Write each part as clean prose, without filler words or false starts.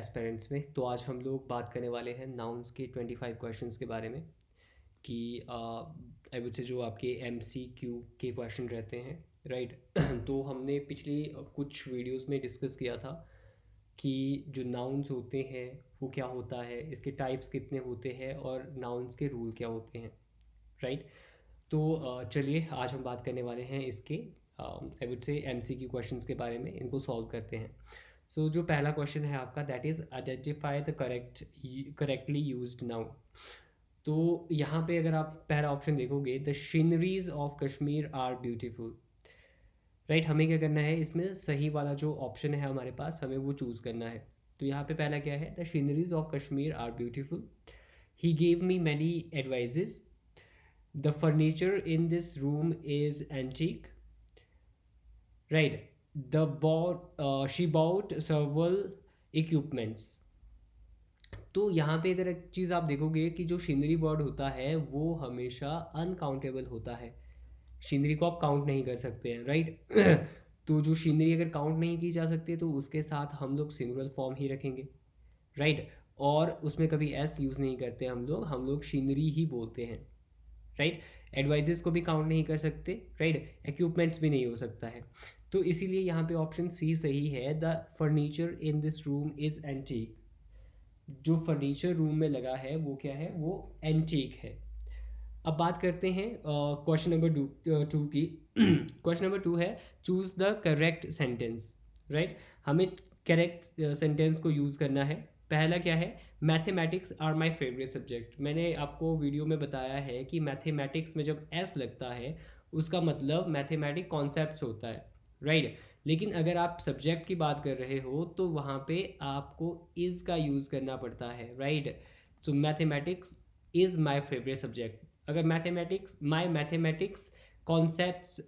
Aspirants में। तो आज हम लोग बात करने वाले हैं नाउन्स के 25 क्वेश्चंस के बारे में कि आई वुड से जो आपके MCQ के क्वेश्चन रहते हैं, राइट। तो हमने पिछली कुछ वीडियोस में डिस्कस किया था कि जो नाउन्स होते हैं वो क्या होता है, इसके टाइप्स कितने होते हैं और नाउन्स के रूल क्या होते हैं, राइट। तो चलिए आज हम बात करने वाले हैं इसके आई वुड से MCQ क्वेश्चंस के बारे में, इनको सॉल्व करते हैं। सो जो पहला क्वेश्चन है आपका, that is identify the correctly used noun. तो यहाँ पे अगर आप पहला ऑप्शन देखोगे, the sceneries of Kashmir are beautiful, right. हमें क्या करना है, इसमें सही वाला जो ऑप्शन है हमारे पास, हमें वो चूज़ करना है। तो यहाँ पे पहला क्या है, the sceneries of Kashmir are beautiful, he gave me many advices, the furniture in this room is antique, right. She bought several equipments। तो यहाँ पे अगर एक चीज़ आप देखोगे कि जो शीनरी वर्ड होता है वो हमेशा अनकाउंटेबल होता है। शीनरी को आप काउंट नहीं कर सकते हैं, राइट। तो जो शीनरी अगर काउंट नहीं की जा सकती तो उसके साथ हम लोग सिंगुलर फॉर्म ही रखेंगे, राइट। और उसमें कभी एस यूज़ नहीं करते हम लोग शीनरी ही बोलते हैं, राइट। एडवाइजेस को भी काउंट नहीं कर सकते, राइट। इक्विपमेंट्स भी नहीं हो सकता है। तो इसीलिए यहाँ पे ऑप्शन सी सही है, the furniture in this room is antique. जो फर्नीचर रूम में लगा है वो क्या है, वो एंटीक है। अब बात करते हैं क्वेश्चन नंबर टू की। क्वेश्चन नंबर 2 है, choose the correct sentence, right. हमें करेक्ट सेंटेंस को यूज़ करना है। पहला क्या है, mathematics are my favourite subject. मैंने आपको वीडियो में बताया है कि मैथमेटिक्स में जब एस लगता है उसका मतलब मैथमेटिक कॉन्सेप्ट्स होता है, राइट। लेकिन अगर आप सब्जेक्ट की बात कर रहे हो तो वहाँ पे आपको इज़ का यूज़ करना पड़ता है, right. So mathematics is my favourite subject. अगर माई मैथमेटिक्स कॉन्सेप्ट्स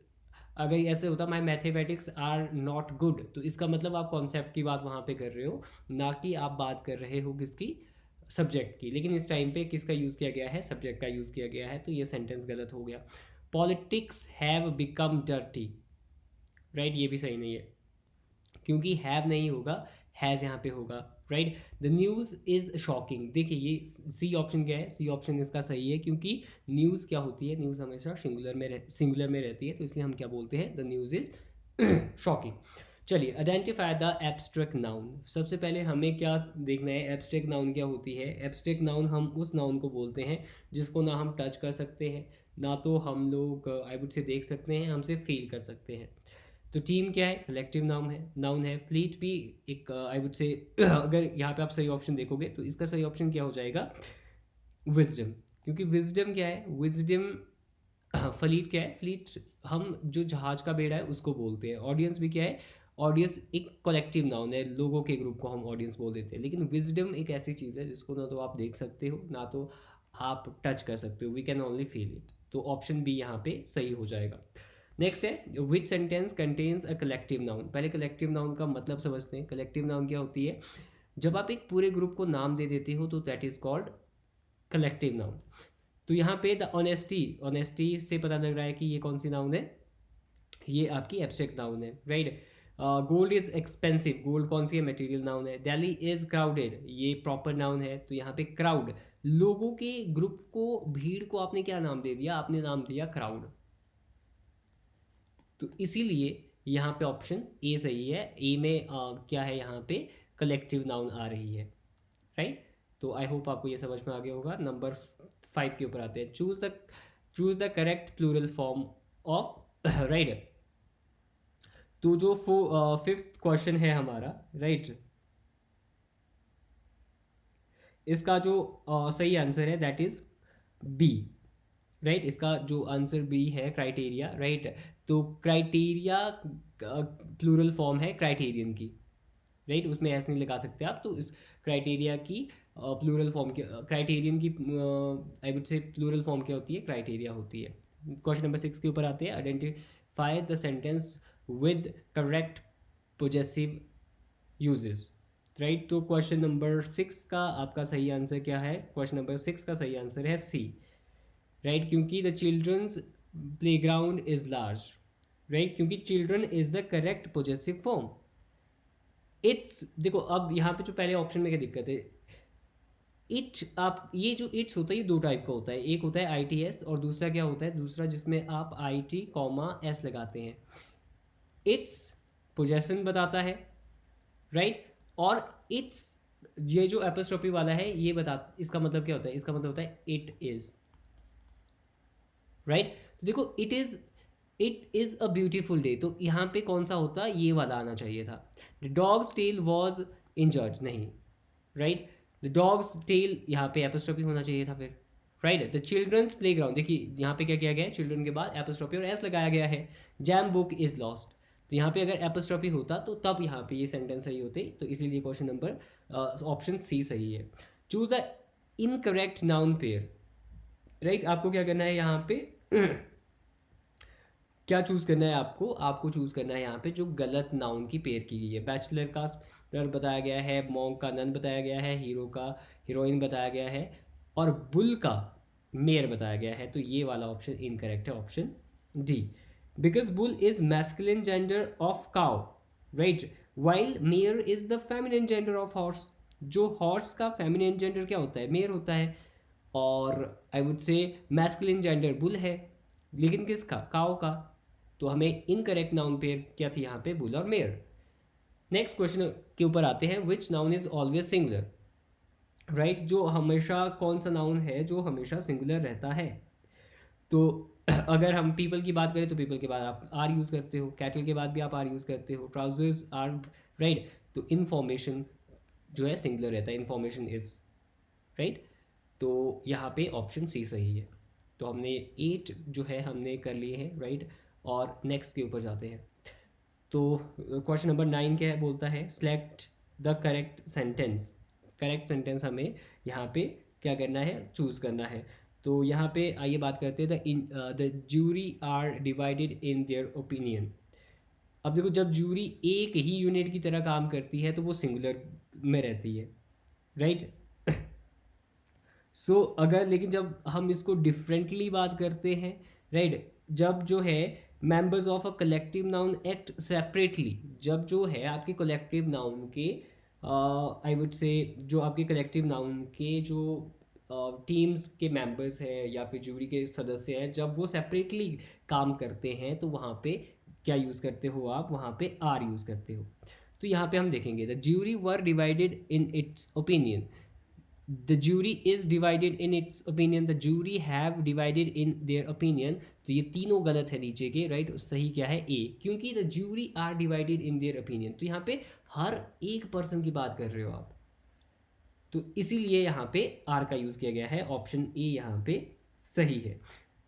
अगर ऐसे होता माई मैथमेटिक्स आर नॉट गुड, तो इसका मतलब आप कॉन्सेप्ट की बात वहाँ पे कर रहे हो, ना कि आप बात कर रहे हो किसकी, सब्जेक्ट की। लेकिन इस टाइम पे किसका यूज़ किया गया है, सब्जेक्ट का यूज़ किया गया है, तो ये सेंटेंस गलत हो गया। Politics have become dirty, right, ये भी सही नहीं है क्योंकि हैव नहीं होगा, हैज़ यहाँ पे होगा, right. The news is shocking. देखिए ये सी ऑप्शन क्या है, सी ऑप्शन इसका सही है क्योंकि न्यूज़ क्या होती है, न्यूज़ हमेशा सिंगुलर में रहती है, तो इसलिए हम क्या बोलते हैं, द न्यूज़ इज़ शॉकिंग। चलिए, आइडेंटिफाई द एब्स्ट्रैक्ट नाउन। सबसे पहले हमें क्या देखना है, एब्स्ट्रैक्ट नाउन क्या होती है। एब्स्ट्रैक्ट नाउन हम उस नाउन को बोलते हैं जिसको ना हम टच कर सकते हैं, ना तो हम लोग आई वुड से देख सकते हैं, हमसे फील कर सकते हैं। तो टीम क्या है, कलेक्टिव नाउन है। फ्लीट भी एक आई वुड से अगर यहाँ पे आप सही ऑप्शन देखोगे तो इसका सही ऑप्शन क्या हो जाएगा, विजडम। क्योंकि विजडम क्या है, विजडम फ्लीट क्या है, फ्लीट हम जो जहाज का बेड़ा है उसको बोलते हैं। ऑडियंस भी क्या है, ऑडियंस एक कलेक्टिव नाउन है, लोगों के ग्रुप को हम ऑडियंस बोल देते हैं। लेकिन विजडम एक ऐसी चीज़ है जिसको ना तो आप देख सकते हो ना तो आप टच कर सकते हो, we can only feel it. तो ऑप्शन बी यहाँ पे सही हो जाएगा। नेक्स्ट है, which sentence contains a collective noun. पहले कलेक्टिव नाउन का मतलब समझते हैं। कलेक्टिव नाउन क्या होती है, जब आप एक पूरे ग्रुप को नाम दे देते हो तो that is called collective noun. तो यहाँ पे द ऑनेस्टी से पता लग रहा है कि ये कौन सी नाउन है, ये आपकी एब्स्ट्रैक्ट नाउन है, right. Gold is expensive, gold कौन सी है, मटेरियल नाउन है। दिल्ली इज क्राउडेड, ये प्रॉपर नाउन है। तो यहाँ पे क्राउड, लोगों के ग्रुप को, भीड़ को आपने क्या नाम दे दिया, आपने नाम दिया क्राउड। तो इसीलिए यहाँ पे ऑप्शन ए सही है। ए में क्या है, यहाँ पे कलेक्टिव नाउन आ रही है, राइट। तो आई होप आपको ये समझ में आ गया होगा। नंबर 5 के ऊपर आते हैं, choose the correct plural form of, right. तो जो 5th क्वेश्चन है हमारा, राइट, इसका जो सही आंसर है दैट इज बी, राइट। इसका जो आंसर बी है, क्राइटेरिया, राइट। तो क्राइटेरिया प्लूरल फॉर्म है क्राइटेरियन की, राइट। उसमें एस नहीं लगा सकते आप। तो इस क्राइटेरिया की प्लूरल फॉर्म के, क्राइटेरियन की I would say plural form क्या होती है, क्राइटेरिया होती है। क्वेश्चन नंबर 6 के ऊपर आते हैं, identify the sentence with correct possessive uses, right. तो क्वेश्चन नंबर 6 का आपका सही आंसर क्या है, क्वेश्चन नंबर 6 का सही आंसर है सी, राइट। क्योंकि the children's playground is large, right. क्योंकि children is the correct possessive form, it's, देखो अब यहाँ पे जो पहले ऑप्शन में क्या दिक्कत है, इट, आप ये जो इट्स होता है ये दो टाइप का होता है, एक होता है आई टी एस और दूसरा क्या होता है, दूसरा जिसमें आप आई टी कॉमा एस लगाते हैं। इट्स पोजेसन बताता है, राइट, और इट्स ये जो एपोस्ट्रोफी वाला है ये बता, इसका मतलब क्या होता है, इसका मतलब होता है इट इज, राइट। तो देखो it is a beautiful day, तो यहाँ पे कौन सा होता, ये वाला आना चाहिए था। The dog's tail was injured, नहीं, राइट, द डॉग्स टेल यहाँ पे एपोस्ट्रोफी होना चाहिए था फिर, right. The children's playground, देखिए यहाँ पे क्या किया गया है, चिल्ड्रन के बाद एपोस्ट्रोफी और एस लगाया गया है। जैम बुक इज लॉस्ट, तो यहाँ पे अगर एपोस्ट्रोफी होता तो तब यहाँ पे ये सेंटेंस सही होते, तो इसीलिए क्वेश्चन नंबर ऑप्शन सी सही है। Choose the incorrect noun pair, right, आपको क्या करना है यहाँ पे क्या चूज़ करना है आपको, आपको चूज़ करना है यहाँ पे जो गलत नाउन की पेयर की गई है। बैचलर का स्पेलर बताया गया है, मॉन्क का नन बताया गया है, हीरो का हीरोइन बताया गया है, और बुल का मेयर बताया गया है, तो ये वाला ऑप्शन इनकरेक्ट है, option D. Because bull is masculine gender of cow, right, while mayor is the feminine gender of horse, जो हॉर्स का फेमिनिन जेंडर क्या होता है, मेयर होता है, और आई वुड से मैस्कुलिन जेंडर बुल है, लेकिन किसका, काउ का, तो हमें इनकरेक्ट नाउन पेयर क्या थी यहाँ पे, बुल और मेयर। नेक्स्ट क्वेश्चन के ऊपर आते हैं, which noun is always singular, right, जो हमेशा कौन सा नाउन है जो हमेशा सिंगुलर रहता है। तो अगर हम पीपल की बात करें तो पीपल के बाद आप आर यूज़ करते हो, कैटल के बाद भी आप आर यूज़ करते हो, ट्राउजर्स आर, राइट, तो इन्फॉर्मेशन जो है सिंगुलर रहता है, इन्फॉर्मेशन इज, राइट, तो यहाँ पे ऑप्शन सी सही है। तो हमने 8 जो है हमने कर लिए हैं, राइट, और नेक्स्ट के ऊपर जाते हैं। तो क्वेश्चन नंबर 9 क्या है, बोलता है select the correct sentence, correct sentence हमें यहाँ पे क्या करना है, चूज़ करना है। तो यहाँ पे आइए बात करते हैं, the jury are divided in their opinion. अब देखो जब ज्यूरी एक ही यूनिट की तरह काम करती है तो वो सिंगुलर में रहती है, राइट। सो अगर, लेकिन जब हम इसको डिफरेंटली बात करते हैं, राइट, जब जो है members of a collective noun act separately, जब जो है आपके कलेक्टिव नाउन के आई वुड से जो आपके कलेक्टिव नाउन के जो टीम्स के मेंबर्स हैं या फिर जूरी के सदस्य हैं, जब वो सेपरेटली काम करते हैं तो वहाँ पे क्या यूज़ करते हो आप, वहाँ पे आर यूज़ करते हो। तो यहाँ पे हम देखेंगे the jury were divided in its opinion, the jury is divided in its opinion, the jury have divided in their opinion, तो ये तीनों गलत है नीचे के, राइट, सही क्या है, ए, क्योंकि the jury are divided in their opinion, तो यहाँ पे हर एक पर्सन की बात कर रहे हो आप, तो इसीलिए यहाँ पे आर का यूज़ किया गया है, ऑप्शन ए यहाँ पे सही है।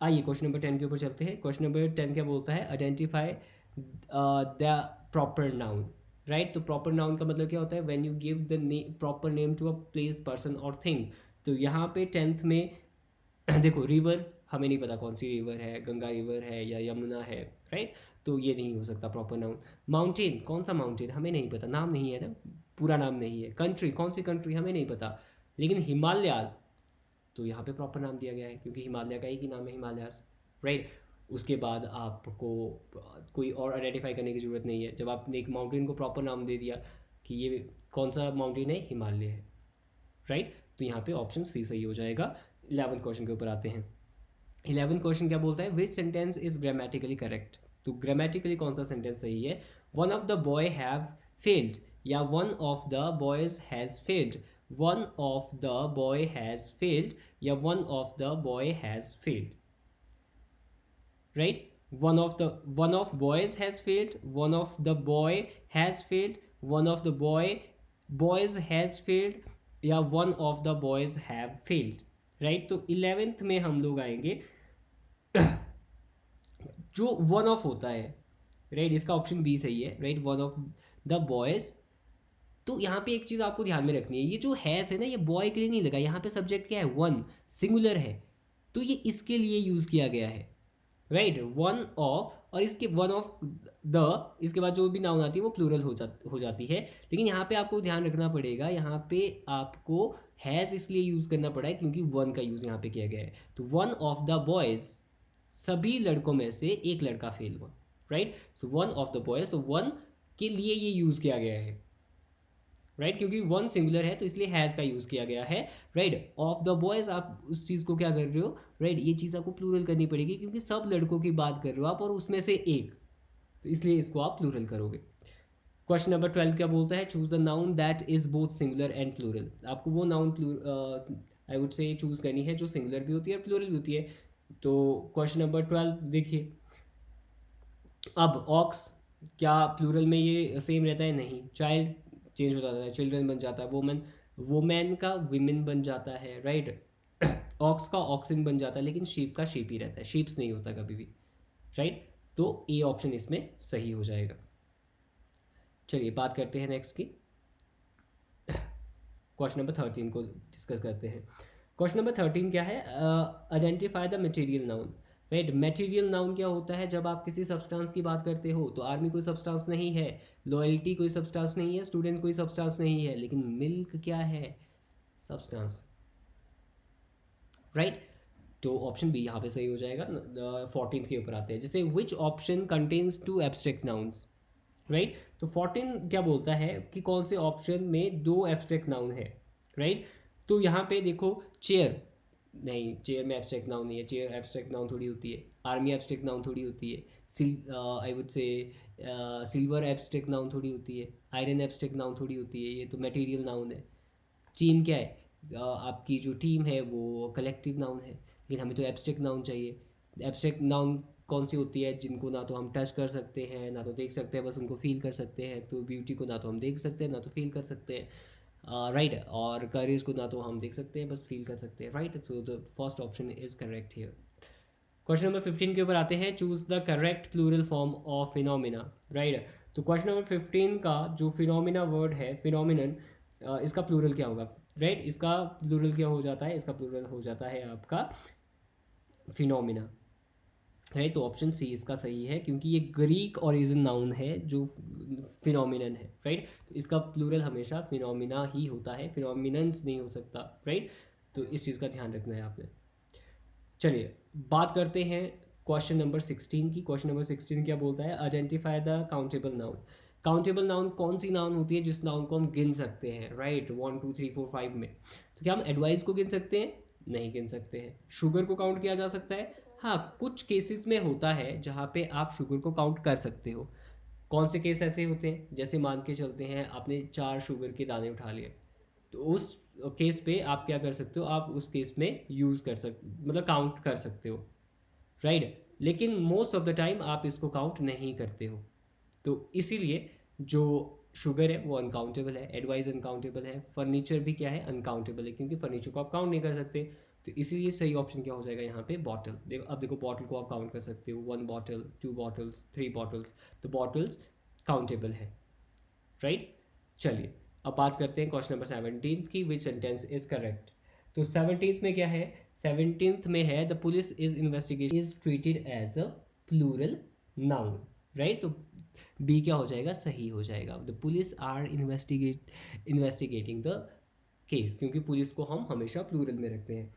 आइए क्वेश्चन नंबर 10 के ऊपर चलते हैं। क्वेश्चन नंबर 10 क्या बोलता है, identify the proper noun, right, तो प्रॉपर नाउन का मतलब क्या होता है, when you give the proper name to a place, person और थिंग। तो यहाँ पे 10th में देखो रिवर हमें नहीं पता कौन सी रिवर है, गंगा रिवर है या यमुना है, राइट, तो ये नहीं हो सकता प्रॉपर नाउन। माउंटेन, कौन सा माउंटेन हमें नहीं पता, नाम नहीं है ना, पूरा नाम नहीं है। कंट्री, कौन सी कंट्री हमें नहीं पता, लेकिन हिमालयाज तो यहाँ पे प्रॉपर नाम दिया गया है क्योंकि हिमालय का एक ही नाम है, हिमालयाज, राइट। उसके बाद आपको कोई और आइडेंटिफाई करने की ज़रूरत नहीं है, जब आपने एक माउंटेन को प्रॉपर नाम दे दिया कि ये कौन सा माउंटेन है, हिमालय है, राइट, तो यहाँ पे ऑप्शन सी सही हो जाएगा। 11th क्वेश्चन के ऊपर आते हैं। 11th क्वेश्चन क्या बोलता है, which sentence is grammatically correct, तो ग्रामेटिकली कौन सा सेंटेंस सही है, one of the boy have failed या one of the boys has failed, one of the boy has failed या one of the boy has failed, right, one of boys has failed, one of the boy has failed, one of the boys has failed या one of the boys have failed, right. तो 11th में हम लोग आएंगे जो one of होता है, right, इसका ऑप्शन बी सही है, right, one of the boys. तो यहाँ पे एक चीज़ आपको ध्यान में रखनी है, ये जो हैज़ है ना, ये बॉय के लिए नहीं लगा, यहाँ पे सब्जेक्ट क्या है, वन, सिंगुलर है, तो ये इसके लिए यूज़ किया गया है, राइट, वन ऑफ, और इसके वन ऑफ द, इसके बाद जो भी नाउन आती है वो प्लूरल हो जाती है। लेकिन यहाँ पे आपको ध्यान रखना पड़ेगा, यहाँ पे आपको हैज़ इसलिए यूज़ करना पड़ा है क्योंकि वन का यूज़ यहाँ पे किया गया है। तो वन ऑफ द बॉयज़, सभी लड़कों में से एक लड़का फेल हुआ, right, so one of the boys, तो वन के लिए ये यूज़ किया गया है, राइट, क्योंकि वन सिंगुलर है तो इसलिए हैज़ का यूज़ किया गया है, राइट। ऑफ द बॉयज़, आप उस चीज़ को क्या कर रहे हो, राइट, ये चीज़ आपको प्लूरल करनी पड़ेगी क्योंकि सब लड़कों की बात कर रहे हो आप और उसमें से एक, तो इसलिए इसको आप प्लूरल करोगे। क्वेश्चन नंबर 12 क्या बोलता है, choose the noun that is both singular and plural. आपको वो noun I would say choose करनी है जो सिंगुलर भी होती है और प्लूरल भी होती है। तो क्वेश्चन नंबर 12 देखिए, अब ऑक्स क्या प्लूरल में ये सेम रहता है, नहीं, चाइल्ड चेंज हो जाता है, चिल्ड्रन बन जाता है, वोमन वोमैन का विमेन बन जाता है, राइट। ऑक्स का ऑक्सिन बन जाता है, लेकिन शीप का शीप ही रहता है, शीप्स नहीं होता कभी भी, राइट। तो ए ऑप्शन इसमें सही हो जाएगा। चलिए बात करते हैं नेक्स्ट की, क्वेश्चन नंबर 13 को डिस्कस करते हैं। क्वेश्चन नंबर 13 क्या है, identify the material noun, right. Material noun क्या होता है, जब आप किसी सब्सटेंस की बात करते हो, तो आर्मी कोई सब्सटेंस नहीं है, लॉयल्टी कोई सब्सटेंस नहीं है, स्टूडेंट कोई सब्सटेंस नहीं है, लेकिन मिल्क क्या है, सब्सटेंस, राइट। तो ऑप्शन बी यहाँ पे सही हो जाएगा। 14 के ऊपर आते हैं, जैसे which option contains two abstract nouns, right. तो 14 क्या बोलता है कि कौन से ऑप्शन में दो एब्स्ट्रैक्ट नाउन है, राइट। तो यहाँ पे देखो, चेयर नहीं, चेयर में एब्स्ट्रैक्ट नाउन नहीं है, चेयर एब्स्ट्रैक्ट नाउन थोड़ी होती है, आर्मी एब्स्ट्रैक्ट नाउन थोड़ी होती है, आई वुड से सिल्वर एब्स्ट्रैक्ट नाउन थोड़ी होती है, आयरन एब्स्ट्रैक्ट नाउन थोड़ी होती है, ये तो मटेरियल नाउन है। टीम क्या है, आपकी जो टीम है वो कलेक्टिव नाउन है, लेकिन हमें तो एब्स्ट्रैक्ट नाउन चाहिए। एब्स्ट्रैक्ट नाउन कौन सी होती है, जिनको ना तो हम टच कर सकते हैं ना तो देख सकते हैं, बस उनको फील कर सकते हैं। तो ब्यूटी को ना तो हम देख सकते हैं ना तो फील कर सकते हैं, राइट। और करेज को ना तो हम देख सकते हैं, बस फील कर सकते हैं, right. So the first option is correct here. Question number 15 के ऊपर आते हैं, choose the correct plural form of phenomena, right. तो क्वेश्चन नंबर 15 का जो फिनोमिना वर्ड है, फिनोमिनन, इसका प्लूरल क्या होगा, राइट। इसका प्लूरल क्या हो जाता है, इसका प्लूरल हो जाता है आपका फिनोमिना, राइट। तो ऑप्शन सी इसका सही है, क्योंकि ये ग्रीक ओरिजिन नाउन है जो फिनोमिनन है, राइट। तो इसका प्लूरल हमेशा फिनोमिना ही होता है, फिनोमिनन्स नहीं हो सकता, राइट। तो इस चीज़ का ध्यान रखना है आपने। चलिए बात करते हैं क्वेश्चन नंबर 16 की। क्वेश्चन नंबर 16 क्या बोलता है, identify the countable noun. Countable noun कौन सी नाउन होती है जिस नाउन को हम गिन सकते हैं, राइट, 1 2 3 4 5 में। तो क्या हम एडवाइस को गिन सकते हैं, नहीं गिन सकते हैं। शुगर को काउंट किया जा सकता है, हाँ, कुछ केसेस में होता है जहाँ पे आप शुगर को काउंट कर सकते हो। कौन से केस ऐसे होते हैं, जैसे मान के चलते हैं आपने 4 शुगर के दाने उठा लिए, तो उस केस पे आप क्या कर सकते हो, आप उस केस में यूज़ कर मतलब काउंट कर सकते हो, राइट। लेकिन मोस्ट ऑफ द टाइम आप इसको काउंट नहीं करते हो, तो इसीलिए जो शुगर है वो अनकाउंटेबल है, एडवाइस अनकाउंटेबल है, फर्नीचर भी क्या है, अनकाउंटेबल है, क्योंकि फर्नीचर को आप काउंट नहीं कर सकते। तो इसीलिए सही ऑप्शन क्या हो जाएगा यहाँ पे, बॉटल। देखो, अब देखो, बॉटल को आप काउंट कर सकते हो, 1 बॉटल, 2 बॉटल्स, 3 बॉटल्स, तो बॉटल्स काउंटेबल है, राइट। चलिए अब बात करते हैं क्वेश्चन नंबर 17 की, विच सेंटेंस इज करेक्ट। तो 17th में क्या है, 17th में है, the police is investigation is treated as a plural noun, right. तो बी क्या हो जाएगा, सही हो जाएगा, the police are investigating the case, क्योंकि पुलिस को हम हमेशा प्लूरल में रखते हैं।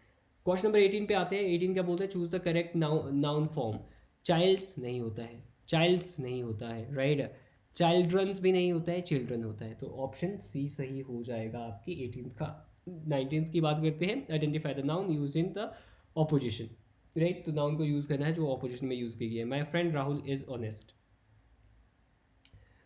क्वेश्चन नंबर 18 पे आते हैं। 18 क्या बोलते हैं, choose the correct noun form. Childs नहीं होता है, चाइल्ड्स नहीं होता है, राइट। चिल्ड्रंस भी नहीं होता है, चिल्ड्रन होता है। तो ऑप्शन सी सही हो जाएगा आपकी 18th का। 19th की बात करते हैं, identify the noun use in the opposition, right. तो नाउन को यूज़ करना है जो ऑपोजिशन में यूज़ की गई है। My friend Rahul is honest,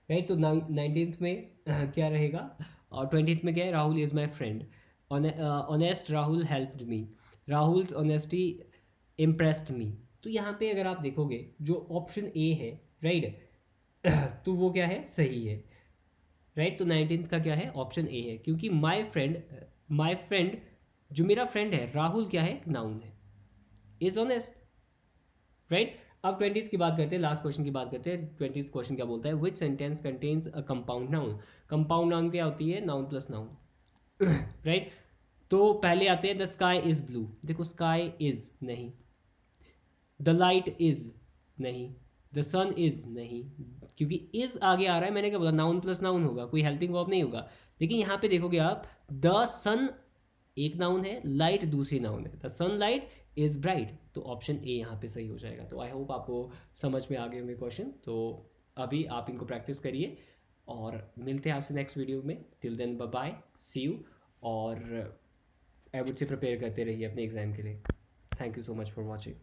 right. तो 19th में क्या रहेगा, और 20th में क्या है, Rahul is my friend, honest Rahul helped me, Rahul's honesty impressed मी। तो यहाँ पे अगर आप देखोगे जो ऑप्शन ए है, राइट, तो वो क्या है, सही है, राइट। तो 19th का क्या है, ऑप्शन ए है, क्योंकि माई फ्रेंड जो मेरा फ्रेंड है राहुल क्या है, नाउन है, इज ऑनेस्ट, राइट। अब 20th की बात करते हैं, लास्ट क्वेश्चन की बात करते हैं। 20th क्वेश्चन क्या बोलता है, which sentence contains a compound noun. Compound noun क्या होती है, नाउन प्लस नाउन, राइट। तो पहले आते हैं, द स्काई इज ब्लू। देखो, स्काई इज नहीं, द लाइट इज नहीं, द सन इज नहीं, क्योंकि इज आगे आ रहा है, मैंने क्या बोला, नाउन प्लस नाउन होगा, कोई हेल्पिंग वर्ब नहीं होगा। लेकिन यहाँ पे देखोगे आप, द सन एक नाउन है, लाइट दूसरी नाउन है, the sun light is bright. तो ऑप्शन ए यहाँ पे सही हो जाएगा। तो आई होप आपको समझ में आ गए होंगे क्वेश्चन। तो अभी आप इनको प्रैक्टिस करिए, और मिलते हैं आपसे नेक्स्ट वीडियो में। Till then bye bye, see you. और आई वुड से प्रिपेयर करते रहिए अपने एग्ज़ाम के लिए। Thank you so much for watching.